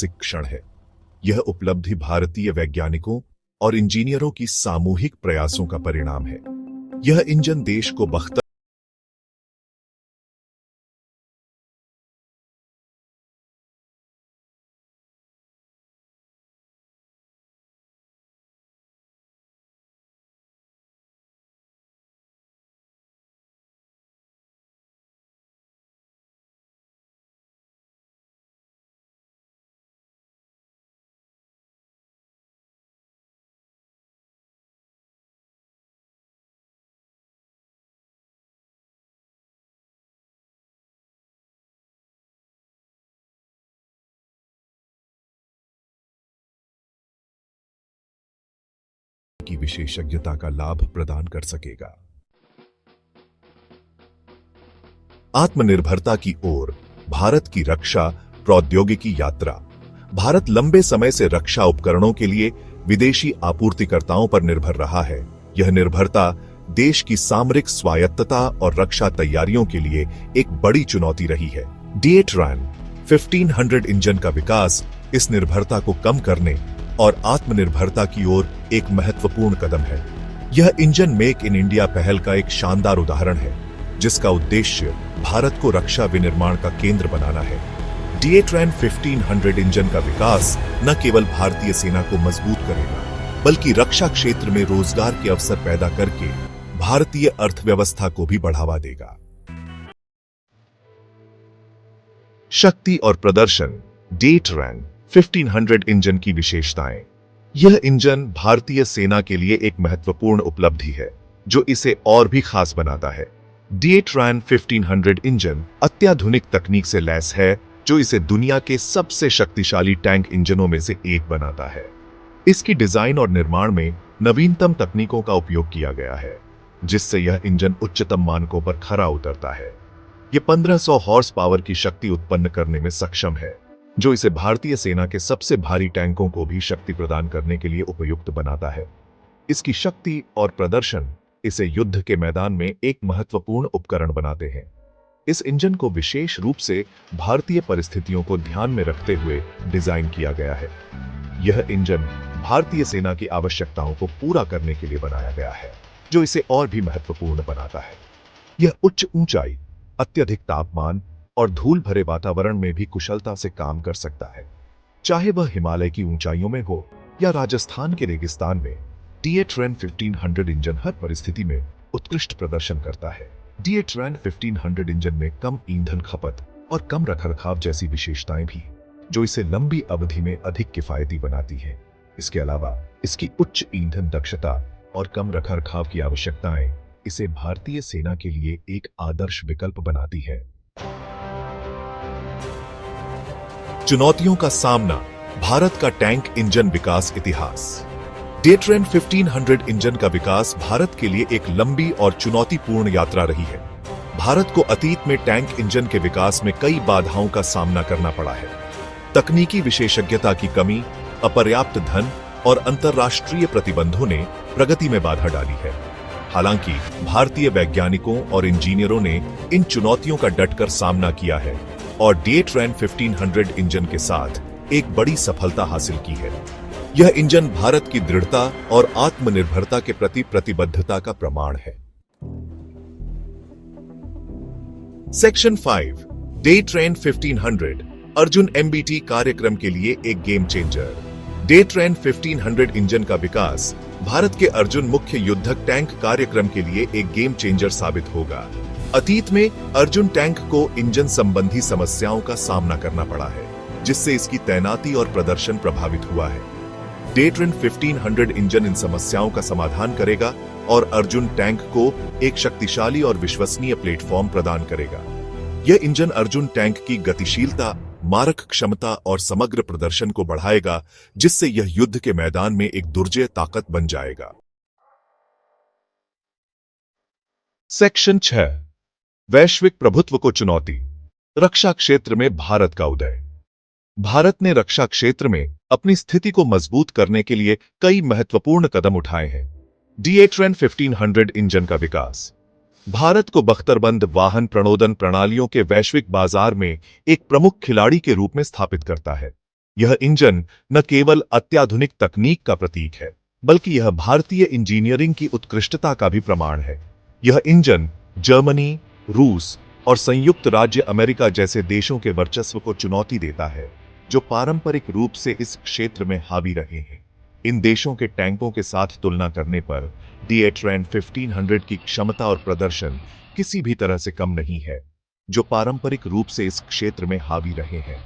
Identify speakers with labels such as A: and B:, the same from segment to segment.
A: ऐतिहासिक क्षण है। यह उपलब्धि भारतीय वैज्ञानिकों और इंजीनियरों की सामूहिक प्रयासों का परिणाम है। यह इंजन देश को बख्तर की विशेषज्ञता का लाभ प्रदान कर सकेगा। आत्मनिर्भरता की ओर भारत की रक्षा प्रौद्योगिकी यात्रा। भारत लंबे समय से रक्षा उपकरणों के लिए विदेशी आपूर्तिकर्ताओं पर निर्भर रहा है। यह निर्भरता देश की सामरिक स्वायत्तता और रक्षा तैयारियों के लिए एक बड़ी चुनौती रही है। DATRAN 1500 इंजन का विकास इस निर्भरता को कम करने और आत्मनिर्भरता की ओर एक महत्वपूर्ण कदम है। यह इंजन मेक इन इंडिया पहल का एक शानदार उदाहरण है, जिसका उद्देश्य भारत को रक्षा विनिर्माण का केंद्र बनाना है। DATRAN 1500 इंजन का विकास न केवल भारतीय सेना को मजबूत करेगा, बल्कि रक्षा क्षेत्र में रोजगार के अवसर पैदा करके भारतीय अर्थव्यवस्था को भी बढ़ावा देगा। शक्ति और प्रदर्शन। DATRAN 1500 इंजन की विशेषताएं। यह इंजन भारतीय सेना के लिए एक महत्वपूर्ण उपलब्धि है, जो इसे और भी खास बनाता है। DATRAN 1500 इंजन अत्याधुनिक तकनीक से लैस है, जो इसे दुनिया के सबसे शक्तिशाली टैंक इंजनों में से एक बनाता है। इसकी डिजाइन और निर्माण में नवीनतम तकनीकों का उपयोग किया गया है, जिससे यह इंजन उच्चतम मानकों पर खरा उतरता है। यह 1500 हॉर्स पावर की शक्ति उत्पन्न करने में सक्षम है, जो इसे भारतीय सेना के सबसे भारी टैंकों को भी शक्ति प्रदान करने के लिए उपयुक्त बनाता है। इसकी शक्ति और प्रदर्शन इसे युद्ध के मैदान में एक महत्वपूर्ण उपकरण बनाते हैं। इस इंजन को विशेष रूप से भारतीय परिस्थितियों को ध्यान में रखते हुए डिजाइन किया गया है। यह इंजन भारतीय सेना की आवश्यकताओं को पूरा करने के लिए बनाया गया है, जो इसे और भी महत्वपूर्ण बनाता है। यह उच्च ऊंचाई, अत्यधिक तापमान और धूल भरे वातावरण में भी कुशलता से काम कर सकता है। चाहे वह हिमालय की ऊंचाइयों में हो या राजस्थान के रेगिस्तान में, DATRAN 1500 इंजन हर परिस्थिति में उत्कृष्ट प्रदर्शन करता है। DATRAN 1500 इंजन में कम ईंधन खपत और कम रखरखाव जैसी विशेषताएं भी, जो इसे लंबी अवधि में अधिक किफायती बनाती है। इसके अलावा इसकी उच्च ईंधन दक्षता और कम रखरखाव की आवश्यकताएं इसे भारतीय सेना के लिए एक आदर्श विकल्प बनाती है। चुनौतियों का सामना। भारत का टैंक इंजन विकास इतिहास। DATRAN 1500 इंजन का विकास भारत के लिए एक लंबी और चुनौतीपूर्ण यात्रा रही है। भारत को अतीत में टैंक इंजन के विकास में कई बाधाओं का सामना करना पड़ा है। तकनीकी विशेषज्ञता की कमी, अपर्याप्त धन और अंतर्राष्ट्रीय प्रतिबंधों ने प्रगति में बाधा डाली है। हालांकि भारतीय वैज्ञानिकों और इंजीनियरों ने इन चुनौतियों का डटकर सामना किया है और DATRAN 1500 इंजन के साथ एक बड़ी सफलता हासिल की है। यह इंजन भारत की दृढ़ता और आत्मनिर्भरता के प्रति प्रतिबद्धता का प्रमाण है। सेक्शन 5 DATRAN 1500 अर्जुन MBT कार्यक्रम के लिए एक गेम चेंजर। DATRAN 1500 इंजन का विकास भारत के अर्जुन मुख्य युद्धक टैंक कार्यक्रम के लिए एक गेम चेंजर साबित होगा। अतीत में अर्जुन टैंक को इंजन संबंधी समस्याओं का सामना करना पड़ा है, जिससे इसकी तैनाती और प्रदर्शन प्रभावित हुआ है। DATRAN 1500 इंजन इन समस्याओं का समाधान करेगा और अर्जुन टैंक को एक शक्तिशाली और विश्वसनीय प्लेटफॉर्म प्रदान करेगा। यह इंजन अर्जुन टैंक की गतिशीलता, मारक क्षमता और समग्र प्रदर्शन को बढ़ाएगा, जिससे यह युद्ध के मैदान में एक दुर्जेय ताकत बन जाएगा। सेक्शन 6 वैश्विक प्रभुत्व को चुनौती। रक्षा क्षेत्र में भारत का उदय। भारत ने रक्षा क्षेत्र में अपनी स्थिति को मजबूत करने के लिए कई महत्वपूर्ण कदम उठाए हैं। DATRAN 1500 इंजन का विकास भारत को बख्तरबंद वाहन प्रणोदन प्रणालियों के वैश्विक बाजार में एक प्रमुख खिलाड़ी के रूप में स्थापित करता है। यह इंजन न केवल अत्याधुनिक तकनीक का प्रतीक है, बल्कि यह भारतीय इंजीनियरिंग की उत्कृष्टता का भी प्रमाण है। यह इंजन जर्मनी, रूस और संयुक्त राज्य अमेरिका जैसे देशों के वर्चस्व को चुनौती देता है, जो पारंपरिक रूप से इस क्षेत्र में हावी रहे हैं। इन देशों के टैंकों के साथ तुलना करने पर डीएट्रैन 1500 की क्षमता और प्रदर्शन किसी भी तरह से कम नहीं है, जो पारंपरिक रूप से इस क्षेत्र में हावी रहे हैं।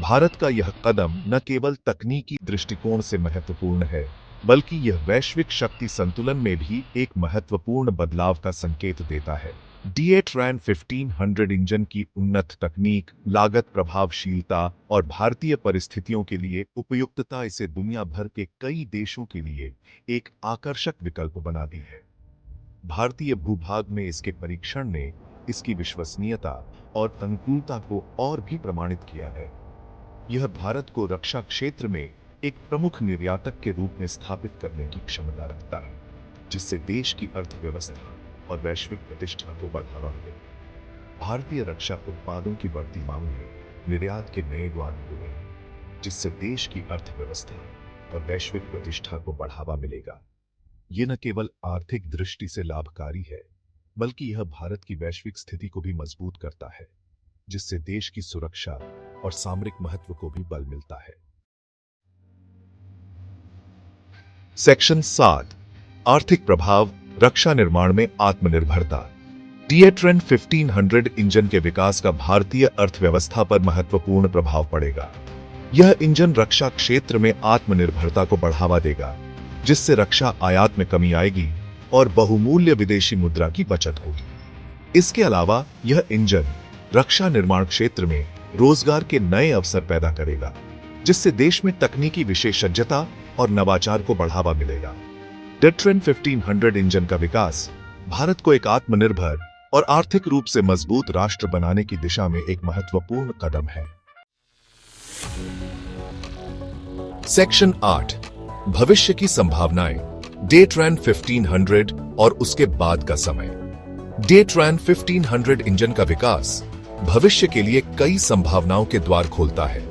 A: भारत का यह कदम न केवल तकनीकी दृष्टिकोण से महत्वपूर्ण है, बल्कि यह वैश्विक शक्ति संतुलन में भी एक महत्वपूर्ण बदलाव का संकेत देता है। डीएट्रैन 1500 इंजन की उन्नत तकनीक, लागत प्रभावशीलता और भारतीय परिस्थितियों के लिए उपयुक्तता इसे दुनिया भर के कई देशों के लिए एक आकर्षक विकल्प बनाती है। भारतीय भूभाग में इसके परीक्षण ने इसकी विश्वसनीयता और अनुकूलता को और भी प्रमाणित किया है। यह भारत को रक्षा क्षेत्र में एक प्रमुख निर्यातक के रूप में स्थापित करने की क्षमता रखता है, जिससे देश की अर्थव्यवस्था और वैश्विक प्रतिष्ठा को बढ़ावा मिलेगा। भारतीय रक्षा उत्पादों की बढ़ती मांग में निर्यात के नए द्वार खुले हैं, जिससे देश की अर्थव्यवस्था और वैश्विक प्रतिष्ठा को बढ़ावा मिलेगा। ये न केवल आर्थिक दृष्टि से लाभकारी है, बल्कि यह भारत की वैश्विक स्थिति को भी मजबूत करता है, जिससे देश की सुरक्षा और सामरिक महत्व को भी बल मिलता है। सेक्शन 7 आर्थिक प्रभाव, रक्षा निर्माण में आत्मनिर्भरता। डीएट्रैन 1500 इंजन के विकास का भारतीय अर्थव्यवस्था पर महत्वपूर्ण प्रभाव पड़ेगा। यह इंजन रक्षा क्षेत्र में आत्मनिर्भरता को बढ़ावा देगा, जिससे रक्षा आयात में कमी आएगी और बहुमूल्य विदेशी मुद्रा की बचत होगी। इसके अलावा यह इंजन रक्षा निर्माण क्षेत्र में रोजगार के नए अवसर पैदा करेगा, जिससे देश में तकनीकी विशेषज्ञता और नवाचार को बढ़ावा मिलेगा। डीएट्रैन 1500 इंजन का विकास भारत को एक आत्मनिर्भर और आर्थिक रूप से मजबूत राष्ट्र बनाने की दिशा में एक महत्वपूर्ण कदम है। सेक्शन 8 भविष्य की संभावनाएं, डीएट्रैन 1500 और उसके बाद का समय। डीएट्रैन 1500 इंजन का विकास भविष्य के लिए कई संभावनाओं के द्वार खोलता है।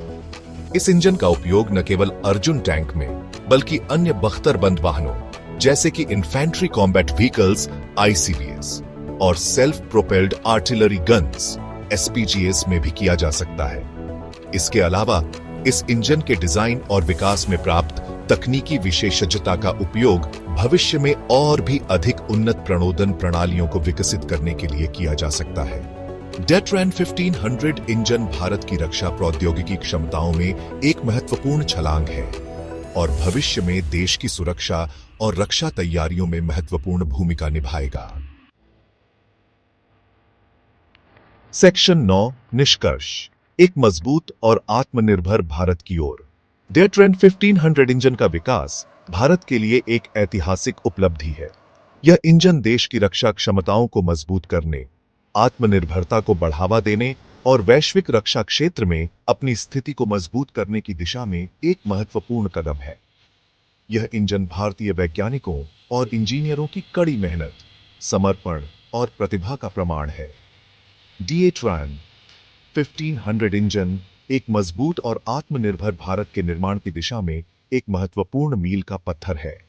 A: इस इंजन का उपयोग न केवल अर्जुन टैंक में, बल्कि अन्य बख्तरबंद वाहनों जैसे कि इन्फेंट्री कॉम्बैट व्हीकल्स (ICVs) और self propelled artillery guns (SPGs) में भी किया जा सकता है। इसके अलावा इस इंजन के डिजाइन और विकास में प्राप्त तकनीकी विशेषज्ञता का उपयोग भविष्य में और भी अधिक उन्नत प्रणोदन प्रणालियों को विकसित करने के लिए किया जा सकता है। डीएट्रैन 1500 इंजन भारत की रक्षा प्रौद्योगिकी क्षमताओं में एक महत्वपूर्ण छलांग है और भविष्य में देश की सुरक्षा और रक्षा तैयारियों में महत्वपूर्ण भूमिका निभाएगा। सेक्शन 9 निष्कर्ष, एक मजबूत और आत्मनिर्भर भारत की ओर। डीएट्रैन 1500 इंजन का विकास भारत के लिए एक ऐतिहासिक उपलब्धि है। यह इंजन देश की रक्षा क्षमताओं को मजबूत करने, आत्मनिर्भरता को बढ़ावा देने और वैश्विक रक्षा क्षेत्र में अपनी स्थिति को मजबूत करने की दिशा में एक महत्वपूर्ण कदम है। यह इंजन भारतीय वैज्ञानिकों और इंजीनियरों की कड़ी मेहनत, समर्पण और प्रतिभा का प्रमाण है। डीएट्रैन 1500 इंजन एक मजबूत और आत्मनिर्भर भारत के निर्माण की दिशा में एक महत्वपूर्ण मील का पत्थर है।